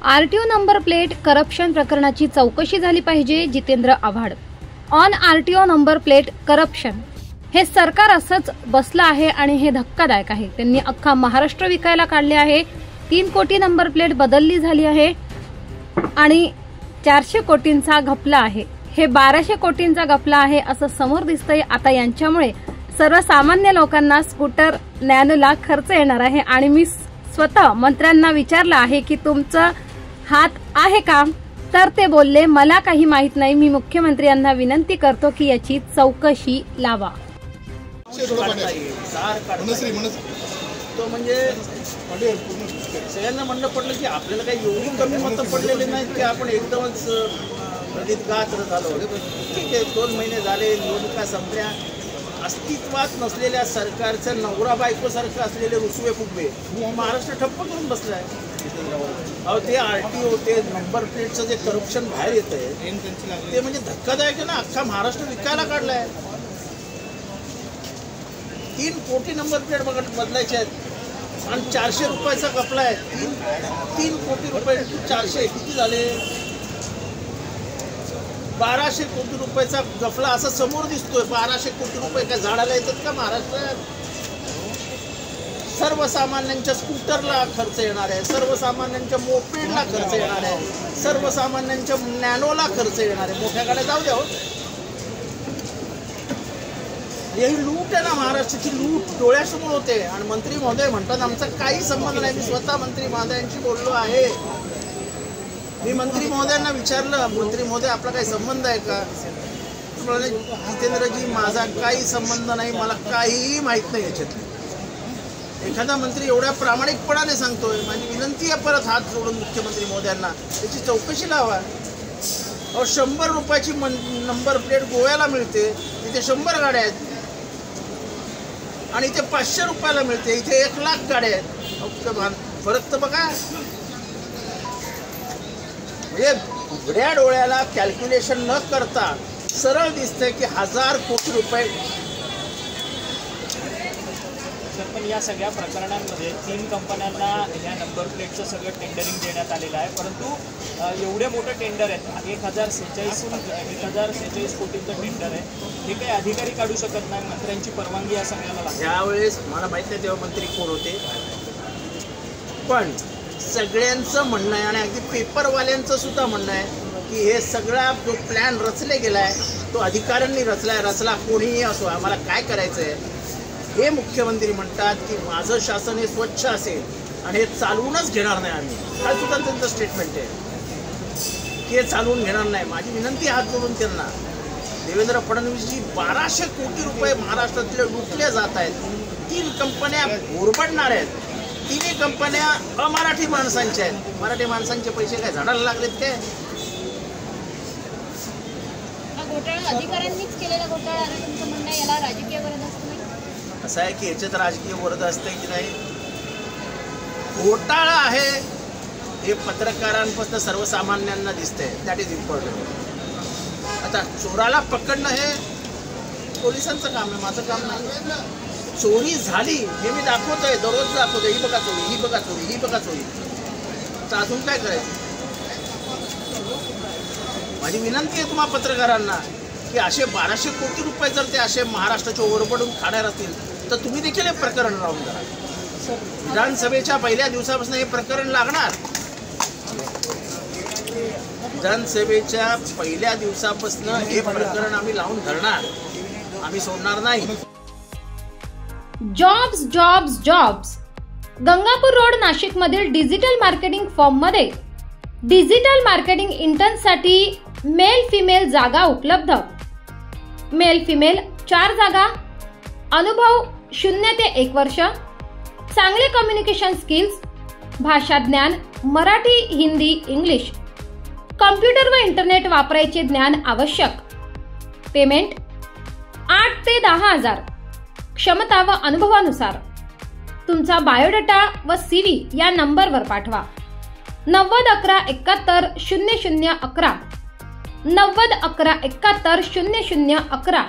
RTO number plate corruption प्रकरणाची चौकशी झाली पाहिजे. Jitendra Awhad. On RTO number plate corruption. हे सरकार असंच बसलं आहे आणि हे धक्कादायक आहे. त्यांनी अख्खा महाराष्ट्र विकायला काढले आहे. 3 कोटी नंबर प्लेट बदलली झाली आहे आणि 400 कोटींचा घपला आहे. हे 1200 कोटींचा घपला आहे असं समोर दिसतंय. आता यांच्यामुळे सर्वसामान्य लोकांना स्कूटर नॅनोला खर्च येणार आहे. आणि मी स्वतः मंत्र्यांना विचारलं आहे की तुमचं हात आहे का, तर ते बोलले मला काही माहित नाही. मी मुख्यमंत्र्यांना विनंती करतो की याची चौकशी लावा. तो म्हणजे सगळ्यांना म्हणणं पडलं की आपल्याला काही एवढी कमी मतं पडलेली नाहीत की आपण एकदमच नदीत गात्र झालो. ठीक आहे, 2 महिने झाले, निवडणुका संपल्या. अस्तित्वात नसलेल्या सरकारचं नवरा बायकोसारखं असलेले रुसवे फुगवे महाराष्ट्र ठप्प करून बसलं आहे. अहो, ते आरटीओ ते नंबर प्लेटचं जे करप्शन बाहेर येत आहे ते म्हणजे धक्कादायक आहे ना. अख्खा महाराष्ट्र विकायला काढला आहे. 3 कोटी नंबर प्लेट बदलायचे आहेत आणि 400 रुपयाचा कपला आहे. 3 कोटी रुपये 400 किती झाले? 1200 कोटी रुपयाचा गफला असा समोर दिसतोय. 1200 कोटी रुपये काय झाडाला येतात का महाराष्ट्रात? सर्वसामान्यांच्या स्कूटरला खर्च येणार आहे, सर्वसामान्यांच्या मोपेडला खर्च येणार आहे, सर्वसामान्यांच्या नॅनोला खर्च येणार आहे. मोठ्या गाड्या जाऊ द्या. ही लूट आहे ना, महाराष्ट्राची लूट डोळ्यासमोर होते. आणि मंत्री महोदय म्हणतात आमचा काही संबंध नाही. मी स्वतः मंत्री महोदयांशी बोललो आहे. मी मंत्री महोदयांना विचारलं, मंत्री महोदय आपला काही संबंध आहे का? जितेंद्रजी माझा काही संबंध नाही, मला काहीही माहीत नाही याच्यात. एखादा मंत्री एवढ्या प्रामाणिकपणाने सांगतोय. माझी विनंती आहे परत हात जोडून मुख्यमंत्री महोदयांना त्याची चौकशी लावा. 100 रुपयाची नंबर प्लेट गोव्याला मिळते, तिथे 100 गाड्या आहेत. आणि इथे 500 रुपयाला मिळते, इथे 1 लाख गाड्या आहेत. फरक तर बघा. म्हणजे उघड्या डोळ्याला कॅल्क्युलेशन न करता सरळ दिसतंय की 1000 कोटी रुपये. पण या सगळ्या प्रकरणांमध्ये 3 कंपन्यांना या नंबर प्लेटचं सगळं टेंडरिंग देण्यात आलेलं आहे. परंतु एवढे मोठे टेंडर आहेत, 1046 कोटींचं टेंडर आहे. हे काही अधिकारी काढू शकत नाही, मंत्र्यांची परवानगी या सगळ्याला लागते. त्यावेळेस मला माहित नाही तेव्हा मंत्री कोण होते, पण सगळ्यांचं म्हणणं आहे आणि अगदी पेपरवाल्यांचं सुद्धा म्हणणं आहे की हे सगळा जो प्लॅन रचले गेला आहे तो अधिकाऱ्यांनी रचला कोणीही असो. आम्हाला काय करायचं आहे हे मुख्यमंत्री म्हणतात की माझं शासन हे स्वच्छ असेल आणि हे चालवूनच घेणार नाही आम्ही. हा सुद्धा त्यांचं स्टेटमेंट आहे की हे चालवून घेणार नाही. माझी विनंती हात जोडून त्यांना, देवेंद्र फडणवीसजी 1200 कोटी रुपये महाराष्ट्रातले लुटले जात आहेत. 3 कंपन्या भोरपडणार आहेत. 3 कंपन्या अमराठी माणसांच्या आहेत. मराठी माणसांचे पैसे काय झाडाला लागलेत काय? अधिकाऱ्यांनीच केलेला घोटाळा आहे तुमचं म्हणणं, याला राजकीय वरद असतं? असं आहे की याच्यात राजकीय वरद असते की नाही? घोटाळा आहे हे पत्रकारांपासून सर्वसामान्यांना दिसतंय. That is important. आता चोराला पकडणं हे पोलिसांचं काम आहे, माझं काम नाही. चोरी झाली हे मी दाखवतोय, दररोज दाखवतोय. ही बघा चोरी, ही बघा चोरी, ही बघा चोरी. तर अजून काय करायचं? माझी विनंती आहे तुम्हा पत्रकारांना की असे 1200 कोटी रुपये जर ते असे महाराष्ट्राचे ओरबडून खाणार असतील तर तुम्ही देखील हे प्रकरण लावून करा. विधानसभेच्या पहिल्या दिवसापासून हे प्रकरण लागणार. विधानसभेच्या पहिल्या दिवसापासून हे प्रकरण आम्ही लावून धरणार, आम्ही सोडणार नाही. Jobs jobs jobs. Gangapur road Nashik मधील डिजिटल मार्केटिंग फर्म मध्ये डिजिटल मार्केटिंग इंटर्नसाठी मेल फिमेल जागा उपलब्ध. मेल फिमेल 4 जागा. अनुभव 0 ते 1 वर्ष. चांगले कम्युनिकेशन स्किल्स, भाषा ज्ञान मराठी, हिंदी, इंग्लिश. कॉम्प्युटर व इंटरनेट वापरायचे ज्ञान आवश्यक. पेमेंट 8 ते 10 हजार. क्षमता व अनुभवानुसार. तुमचा बायोडाटा व CV या नंबरवर पाठवा. 90 11 71 00 11 90 11 71 00 11